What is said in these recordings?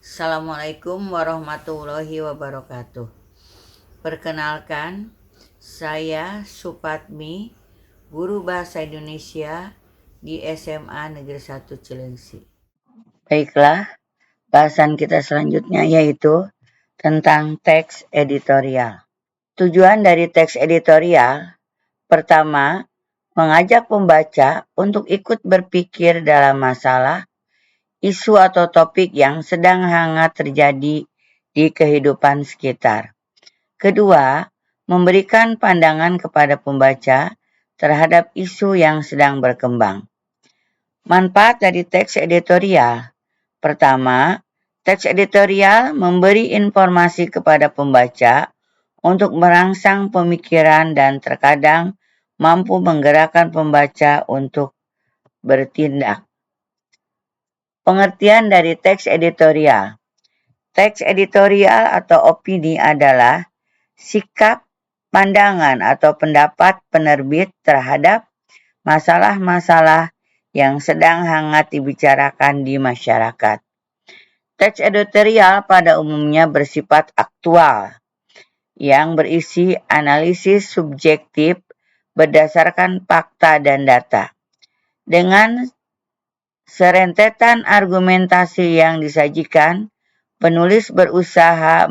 Assalamualaikum warahmatullahi wabarakatuh. Perkenalkan, saya Supatmi, guru Bahasa Indonesia di SMA Negeri 1 Cilengsi. Baiklah, bahasan kita selanjutnya yaitu tentang teks editorial. Tujuan dari teks editorial, pertama, mengajak pembaca untuk ikut berpikir dalam masalah, isu atau topik yang sedang hangat terjadi di kehidupan sekitar. Kedua, memberikan pandangan kepada pembaca terhadap isu yang sedang berkembang. Manfaat dari teks editorial. Pertama, teks editorial memberi informasi kepada pembaca untuk merangsang pemikiran dan terkadang mampu menggerakkan pembaca untuk bertindak. Pengertian dari teks editorial. Teks editorial atau opini adalah sikap, pandangan atau pendapat penerbit terhadap masalah-masalah yang sedang hangat dibicarakan di masyarakat. Teks editorial pada umumnya bersifat aktual, yang berisi analisis subjektif berdasarkan fakta dan data. Dengan serentetan argumentasi yang disajikan, penulis berusaha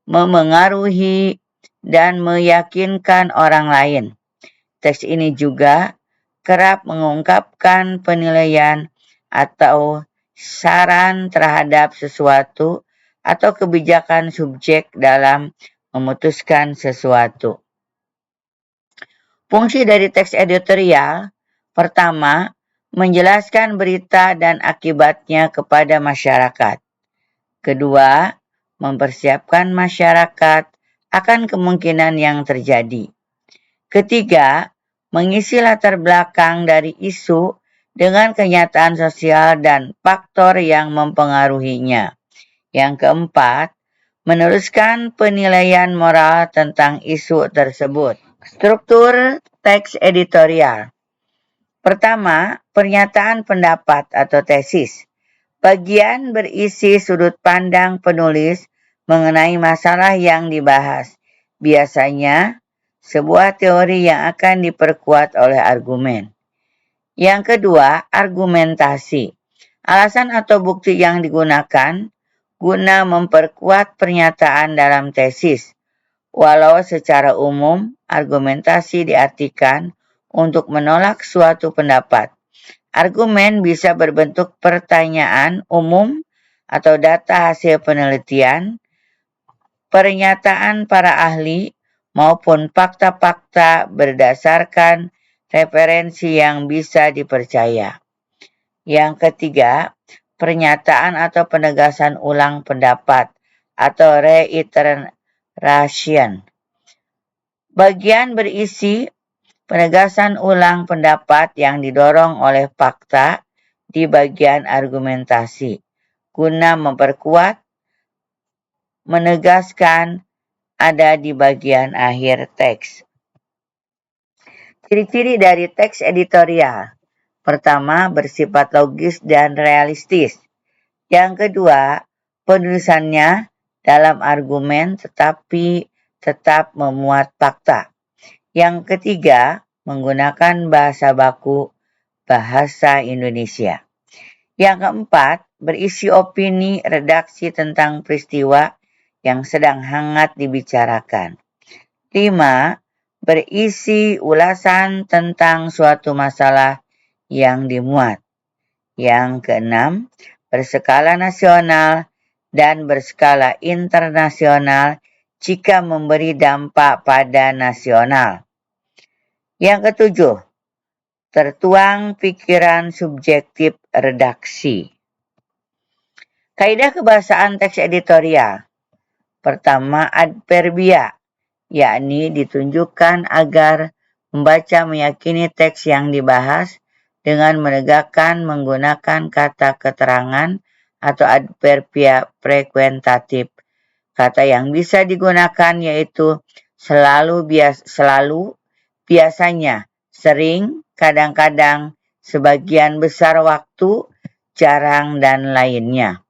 memengaruhi dan meyakinkan orang lain. Teks ini juga kerap mengungkapkan penilaian atau saran terhadap sesuatu atau kebijakan subjek dalam memutuskan sesuatu. Fungsi dari teks editorial, pertama, menjelaskan berita dan akibatnya kepada masyarakat. Kedua, mempersiapkan masyarakat akan kemungkinan yang terjadi. Ketiga, mengisi latar belakang dari isu dengan kenyataan sosial dan faktor yang mempengaruhinya. Yang keempat, meneruskan penilaian moral tentang isu tersebut. Struktur teks editorial. Pertama, pernyataan pendapat atau tesis. Bagian berisi sudut pandang penulis mengenai masalah yang dibahas. Biasanya, sebuah teori yang akan diperkuat oleh argumen. Yang kedua, argumentasi. Alasan atau bukti yang digunakan guna memperkuat pernyataan dalam tesis. Walau secara umum, argumentasi diartikan untuk menolak suatu pendapat. Argumen bisa berbentuk pertanyaan umum atau data hasil penelitian, pernyataan para ahli, maupun fakta-fakta berdasarkan referensi yang bisa dipercaya. Yang ketiga, pernyataan atau penegasan ulang pendapat atau reiteration. Bagian berisi penegasan ulang pendapat yang didorong oleh fakta di bagian argumentasi, guna memperkuat, menegaskan ada di bagian akhir teks. Ciri-ciri dari teks editorial. Pertama, bersifat logis dan realistis. Yang kedua, penulisannya dalam argumen tetapi tetap memuat fakta. Yang ketiga, menggunakan bahasa baku bahasa Indonesia. Yang keempat, berisi opini redaksi tentang peristiwa yang sedang hangat dibicarakan. 5. Berisi ulasan tentang suatu masalah yang dimuat. Yang keenam, berskala nasional dan berskala internasional jika memberi dampak pada nasional. Yang ketujuh, tertuang pikiran subjektif redaksi. Kaidah kebahasaan teks editorial. Pertama, adverbia, yakni ditunjukkan agar membaca meyakini teks yang dibahas dengan menegakkan menggunakan kata keterangan atau adverbia frekuentatif. Kata yang bisa digunakan yaitu selalu, biasanya, sering, kadang-kadang, sebagian besar waktu, jarang, dan lainnya.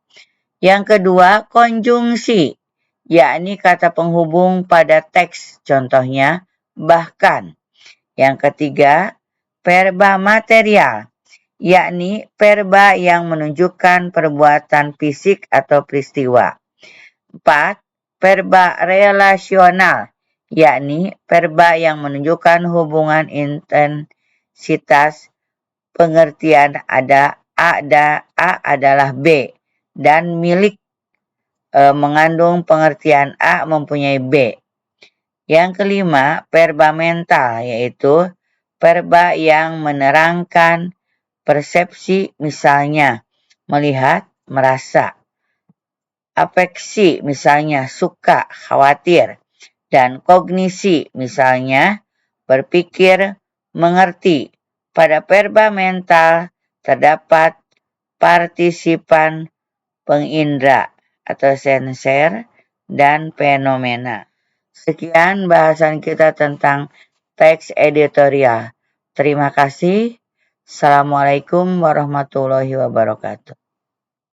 Yang kedua, konjungsi, yakni kata penghubung pada teks, contohnya bahkan. Yang ketiga, verba material, yakni verba yang menunjukkan perbuatan fisik atau peristiwa. 4. Verba relasional, yakni verba yang menunjukkan hubungan intensitas pengertian A adalah B dan milik mengandung pengertian A mempunyai B. Yang kelima, verba mental, yaitu verba yang menerangkan persepsi, misalnya melihat, merasa. Afeksi, misalnya suka, khawatir. Dan kognisi, misalnya berpikir, mengerti. Pada verba mental terdapat partisipan pengindra atau senser dan fenomena. Sekian bahasan kita tentang teks editorial. Terima kasih. Assalamualaikum warahmatullahi wabarakatuh.